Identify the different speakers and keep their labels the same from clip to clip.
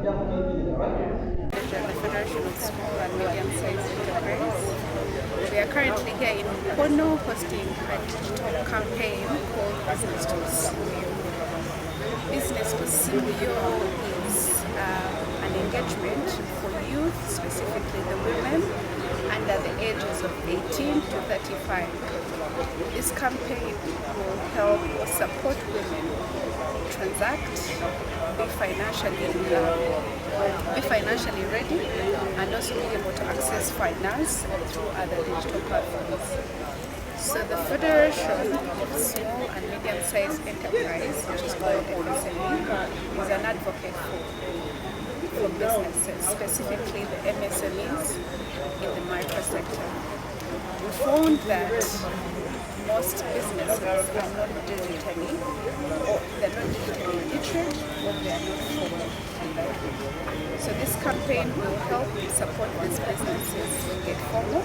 Speaker 1: The Federation of Small and Medium-Sized Enterprise. We are currently here in Mukono hosting a digital campaign called Business to Simio. Business to Simio is an engagement for youth, specifically the women, under the ages of 18 to 35. This campaign will help support women transact, be financially ready, and also be able to access finance through other digital platforms. So the Federation of Small and Medium-Sized Enterprise, which is called MSME, is an advocate for businesses, specifically the MSMEs in the micro sector. We found that most businesses are not digitally, or they're not digitally literate, or they are not forward. So this campaign will help support these businesses get formal,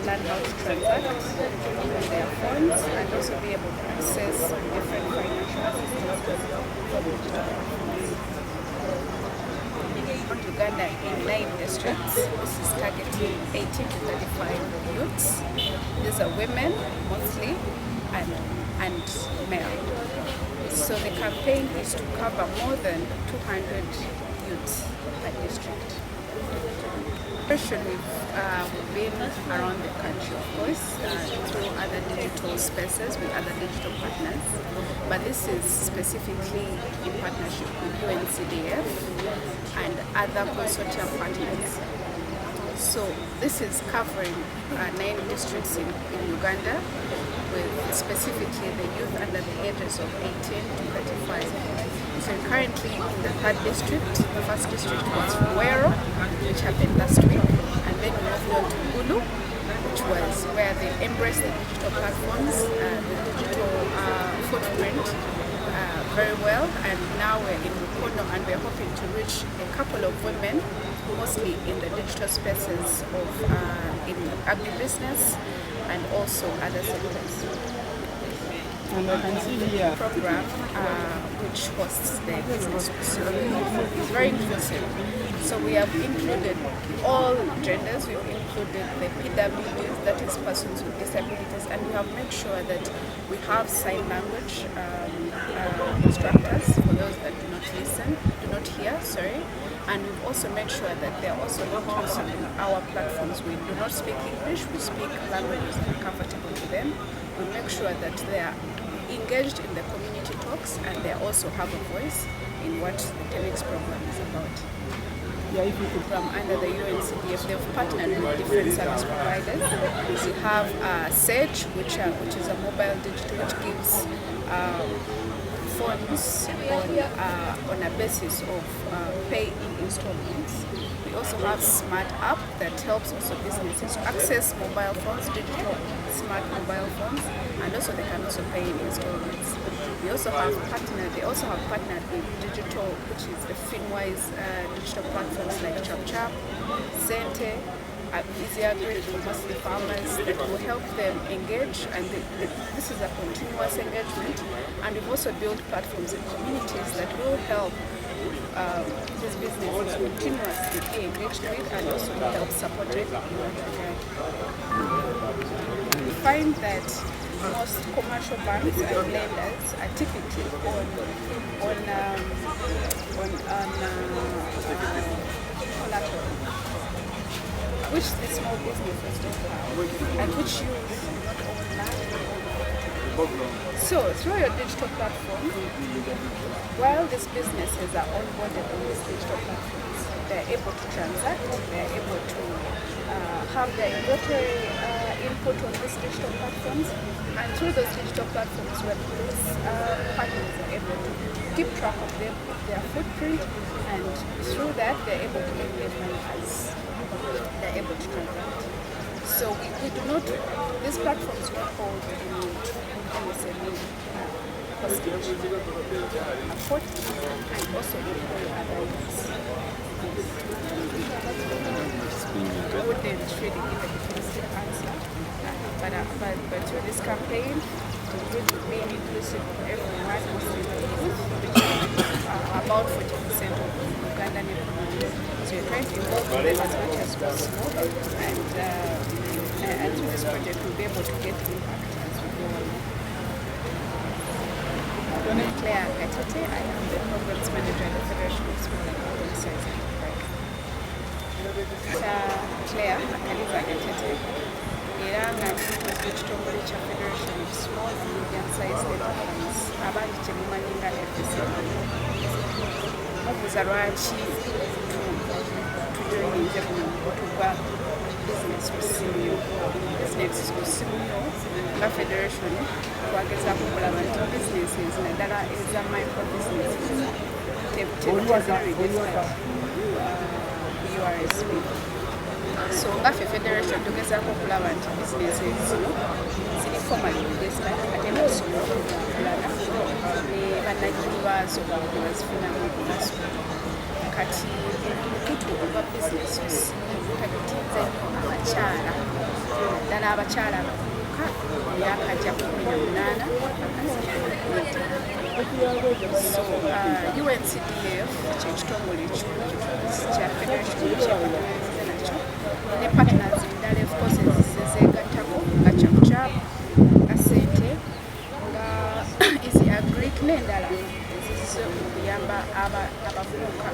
Speaker 1: learn how to transact on their phones, and also be able to access different financial assistance from digital platforms. Uganda in 9 districts. This is targeting 18 to 35 youths. These are women mostly and male. So the campaign is to cover more than 200 youths per district. We've been around the country, of course, through other digital spaces with other digital partners, but this is specifically in partnership with UNCDF and other consortium partners. So this is covering 9 districts in Uganda, with specifically the youth under the ages of 18 to 35. So currently in the 3rd district, the 1st district was Fuero, which happened last week, and then we moved on to Gulu, which was where they embraced the digital platforms, the digital footprint very well, and now we're in Mukono and we're hoping to reach a couple of women, mostly in the digital spaces of in agribusiness and also other sectors.
Speaker 2: And I can see here
Speaker 1: Program which hosts the business is very inclusive. So we have included all genders, we've included the PWDs, that is persons with disabilities, and we have made sure that we have sign language instructors for those that do not hear, and we've also made sure that they're also inclusive in our platforms. We do not speak English, we speak languages that are comfortable to them. We make sure that they are engaged in the community talks and they also have a voice in what the TEMEX program is about.
Speaker 2: Yeah, if you could.
Speaker 1: From under the UNCDF, they've partnered with different service providers. We have Sage, which is a mobile digital, which gives phones on a basis of pay in installments. We also have Smart App that helps also businesses to access mobile phones, digital smart mobile phones, and also they can also pay in installments. They also have partnered with digital, which is the Finwise digital platforms like ChapChap, Sente, EasyAgri, mostly farmers, that will help them engage, and this is a continuous engagement. And we've also built platforms in communities that will help these businesses continuously be engaged with and also help support it in that regard. We find that most commercial banks and lenders are typically on collateral, which the small businesses don't have, and which you do not own land. So through your digital platform, while these businesses are onboarded on these digital platforms, they're able to transact, they're able to have their inventory input on these digital platforms, and through those digital platforms, where these partners are able to keep track of them, their footprint, and through that they're able to engage money as they're able to transact. So we do not, these platforms don't hold any MSME hostage, afford, and also employ others. I wouldn't really give a definitive answer, but through this campaign, we've been inclusive of everyone, mostly the youth, which are about 40% of Ugandan urban economy. So we're trying to involve them as much as possible, and through this project we'll be able to get impact as we go on. Claire Gatete, I am the Programs Manager at the Federation of Small and Medium-Sized Enterprises. Claire Akaliza Gatete era nga ndi ekitongole kya Federation of Small and Medium-Sized Enterprises abangi kyemumanyi nga FSE. Mubuuza lwaki tujoyininze buno tuva business ku ssimu nga Federation twagezaako okulaba nti businesses naddala eza micro businesses tezirregistered URSP. So nga ffe Federation tugezaako okulaba nti businesses zino ziri formally registered ate nga tusobola okutambulana ne bannannyini baazo ne bazifunamu obugaso. Kati obukutu obwa business ku ssimu tabutinze nnyo abakyala naddala abakyala abavubuka emyaka gya 18. So UNCDF kyekitongole kya Federation kyebaganiza nakyo ne partners endala of course ezizeegattako nga ChapChap nga Sente nga Easy Agric n'endala ezize okuyamba abavubuka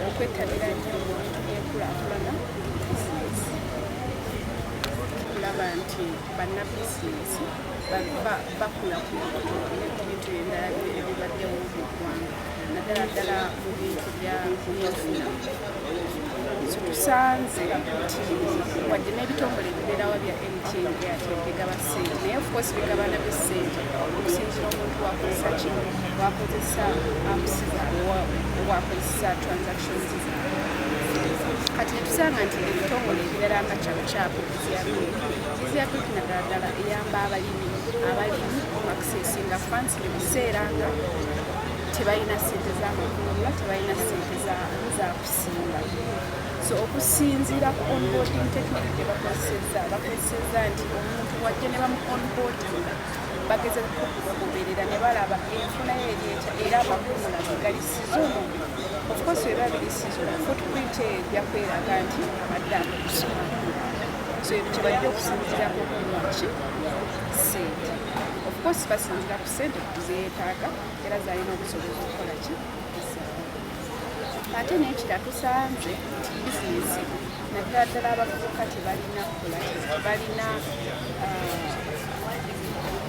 Speaker 1: okwettabira nnyo mu bintu by'enkulaakulana bizinesi. Kulaba nti bannabizinesi bakula ku bintu endala ebibaddewo mu ggwanga naddala ddala mu bintu by'obufuna. So tusanze nti wadde n'ebitongole ebibeerawo bya MTN Airtel bigaba ssente naye of course bigaba nabyo ssente okusinzira omuntu wakozesa ki wakozesa wakozesa transactions zaawe. Kati netusanga nti ebitongole ebirala nga ChapChap Easy Agric naddala ddala eyamba abalimi okuaccessinga funds mu biseera nga tebalina ssente z'amakunula tebalina ssente za kusimba. So okusinziira ku onboarding technique gye bakozesezza nti omuntu wajja ne bamu onboardinga bagezaako okugoberera ne balaba enfuna ye eryetya era amakunula gegalisiza omuntu. Of course weba birisiza footprint eyo ejja kweraga nti abadde akusoma. So ebyo kyebajja okusinziirako okulwaki ssente. Of course basinziira ku ssente kuzeetaaga era zalina obusobozi okukola ki. Ate n'ekira tusanze nti bizinesi naddala ddala abavubuka tebalina kukola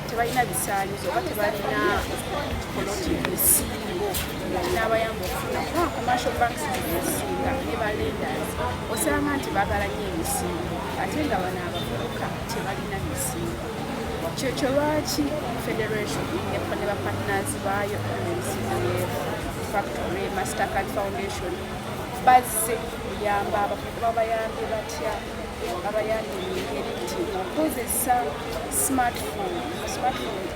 Speaker 1: tebalina bisaanyizo oba tebalina poloti misingo n'abayamba okufuna kuba commercial banks ezisinga ne balenders osanga nti baagala nnyo emisingo ate nga bano abavubuka tebalina misingo. Kyekyo lwaki Federation ne bapartners baayo NCDF Factory Mastercard Foundation bazze kuyamba abavubuka bayambye batya abayambye engeri nti okozesa smartphone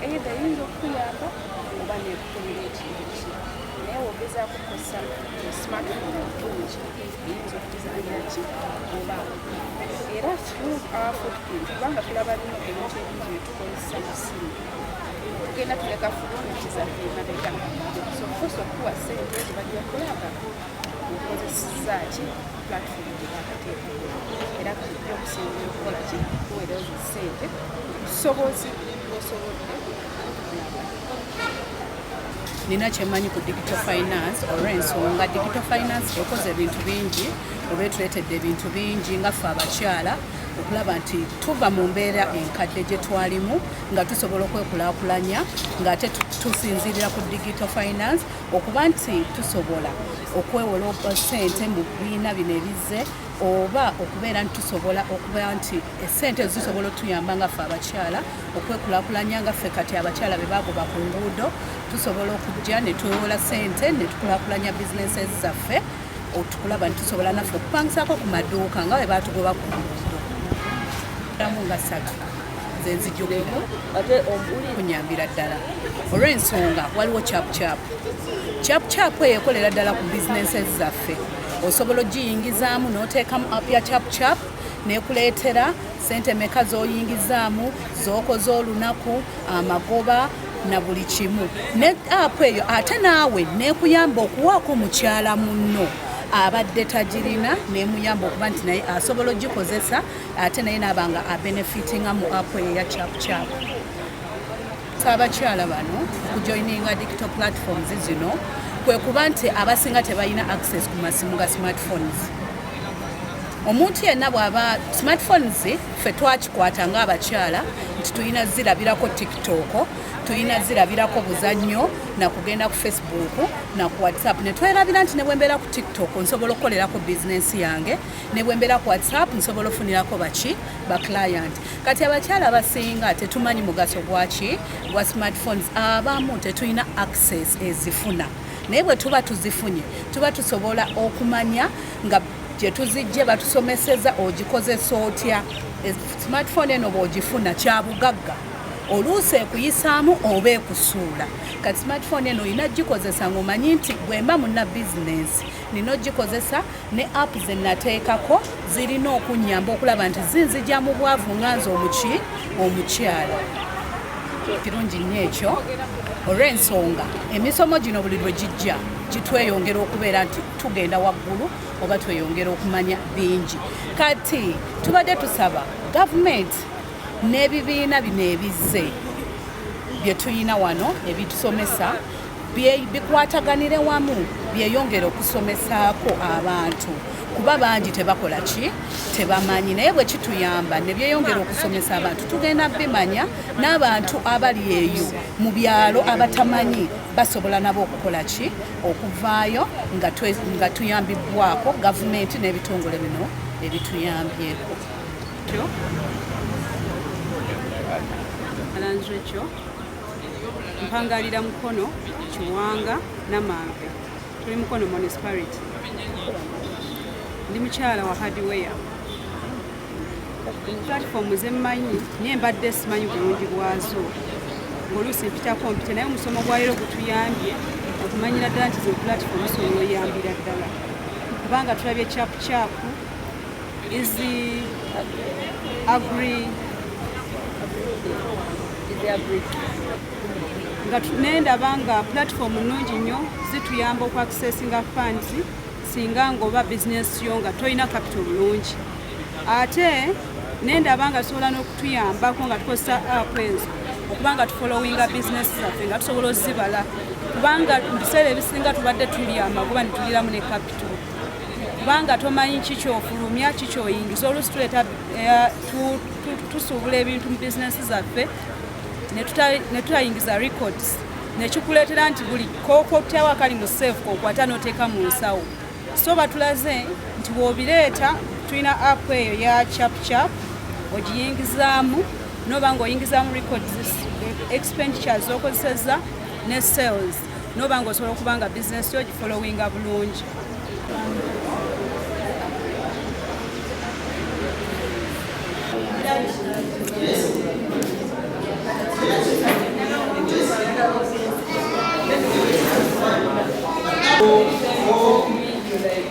Speaker 1: either eyinza okuyamba oba nekukolera ekintu ki naye wogezaako kukozesa smartphone obulungi eyinza okutuzanira ki oba era through our footprint kubanga tulaba nnyo ebintu ebingi byetukozesa mu ssimu tugenda tuleka footprint zaffe emabega so okukosa okuwa ssente zibajja okulaba okozesezza ki platform gyebakateekako era tujja okusinzira okukola ki kuweereza ssente obusobozi bw'osobodde okulaba. Nina kyemanyi ku digital finance olw'ensonga digital finance ekoze ebintu bingi oba etuleetedde ebintu bingi nga ffe abakyala okulaba nti tuva mu mbeera enkadde gye twalimu nga tusobola okwekulaakulanya ng'ate tusinziirira ku digital finance okuba nti tusobola okwewola ssente mu bibiina bino ebizze oba okubeera nti tusobola okuba nti essente zisobola otuyamba nga ffe abakyala okwekulaakulanya nga ffe kati abakyala be bagoba ku nguudo tusobola okujja ne twewola ssente ne tukulaakulanya businesses zaffe otukulaba nti tusobola naffe okupangisaako ku maduuka nga bwe baatugoba ku nguudo ramu nga ssatu ze nzijjukira kunyambira ddala olw'ensonga waliwo ChapChap eyo ekolera ddala ku businesses zaffe osobola ogiyingizaamu n'oteekamu app ya ChapChap n'ekuleetera ssente meka z'oyingizaamu z'okoze olunaku amagoba na buli kimu ne app eyo ate naawe n'ekuyamba okuwaako mukyala munno
Speaker 3: abadde tagirina nemuyamba okuba nti naye asobola ogikozesa ate naye nabanga abenefitinga mu app eya ChapChap. Abakyala bano okujoininga digital platforms zino kwe kuba nti abasinga tebalina access ku masimu ga smartphones. Omuntu yenna bw'aba smartphones ffe twakikwata ng'abakyala nti tulina zirabirako TikTok, tulina zirabirako buzannyo na kugenda ku Facebook na ku WhatsApp. Ne twerabira nti ne bwe mbeera ku TikTok nsobola okukolerako bizinensi yange, ne bwe mbeera ku WhatsApp nsobola ofunirako ba client. Kati abakyala abasinga tetumanyi mugaso gwa smartphones, abamu tetulina access ezifuna. Naye bwe tuba tuzifunye tuba tusobola okumanya nga gye tuzijje batusomeseza ogikozesa otya. Smartphone eno bw'ogifuna kya bugagga, oluusi ekuyisaamu oba ekusuula. Kati smartphone eno olina gikozesa ng'omanyi nti bwemba munna bizinensi nina ogikozesa ne app ze nateekako zirina okunnyamba okulaba nti zinzija mu bwavu nga nze omukyala. Kirungi nnyo ekyo olw'ensonga emisomo gino buli lwe gijja gitweyongera okubeera nti tugenda waggulu oba tweyongera okumanya bingi. Kati tubadde tusaba gavumenti n'ebibiina bino ebizze bye tuyina wano ebitusomesa bikwataganire wamu byeyongera okusomesaako abantu kuba bangi tebakola ki tebamanyi. Naye bwe kituyamba ne byeyongera okusomesa abantu tugenda bimanya n'abantu abali eyo mu byalo abatamanyi basobola nabo okukola ki okuvaayo nga tuyambibwako gavumenti n'ebitongole bino ebituyambyeko.
Speaker 4: Alanzwecho mpangalira Mukono Kiwanga Namanve tuli Mukono municipality. Ndi mukyala wa hardware. Platform zemmanyi naye mbadde simanyi bulungi bwazo. Ng'oluusi mpita kompyuta naye omusomo gwa leero gutuyambye okumanyira ddala nti zo platform sobola oyambira ddala. Kubanga tulabye ChapChap, Easy Agri nga nendaba nga platform nnungi nnyo zituyamba oku accessinga funds singa ng'oba bizinesi yo nga tolina capital bulungi. Ate nendaba nga zisobola n'okutuyambako nga tukozesa app ezo okuba nga tufollowinga bizinesi zaffe nga tusobola ozibala kubanga mu biseera ebisinga tubadde tuli amagoba ne tuliramu ne capital kubanga tomanyi kikyofulumya kikyoyingiza. Oluusi tuleeta tusuubula ebintu mu bizinesi zaffe ne tutayingiza records nekikuleetera nti buli kookotyawo akali mu safe kokwata n'oteeka mu nsawo. So batulaze nti bw'obireeta tulina app eyo ya ChapChap ogiyingizaamu n'oba ng'oyingizaamu records expenditures z'okozesezza ne sales n'oba ng'osobola okuba nga bizinesi yo gifollowinga bulungi.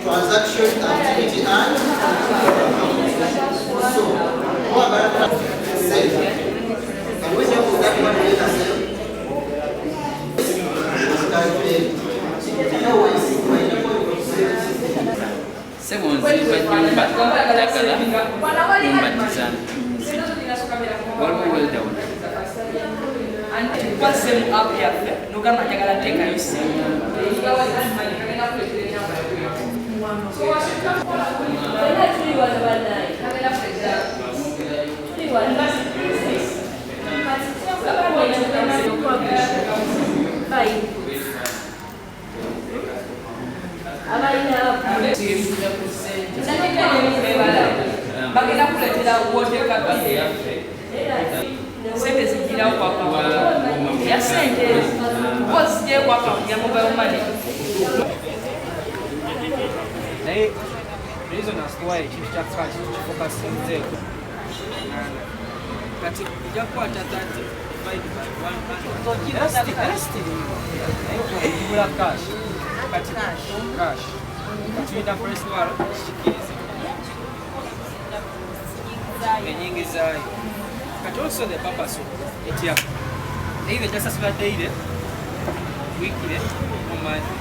Speaker 5: Transaction activity and so how about sale? And when you put that one later sale,
Speaker 6: Seconds, what will do? And what's them up here? No, come and take a use. Sente zigira kwa kwa ya sente boss je kwa kwa ya mobile money.
Speaker 2: The reason as to why ChapChap focus on there kati ijakuwa tatati divided by 100 so kila cash kati cash kati ina first wall shikizi nyingi zayo kati also the purpose of it either just as daily weekly or monthly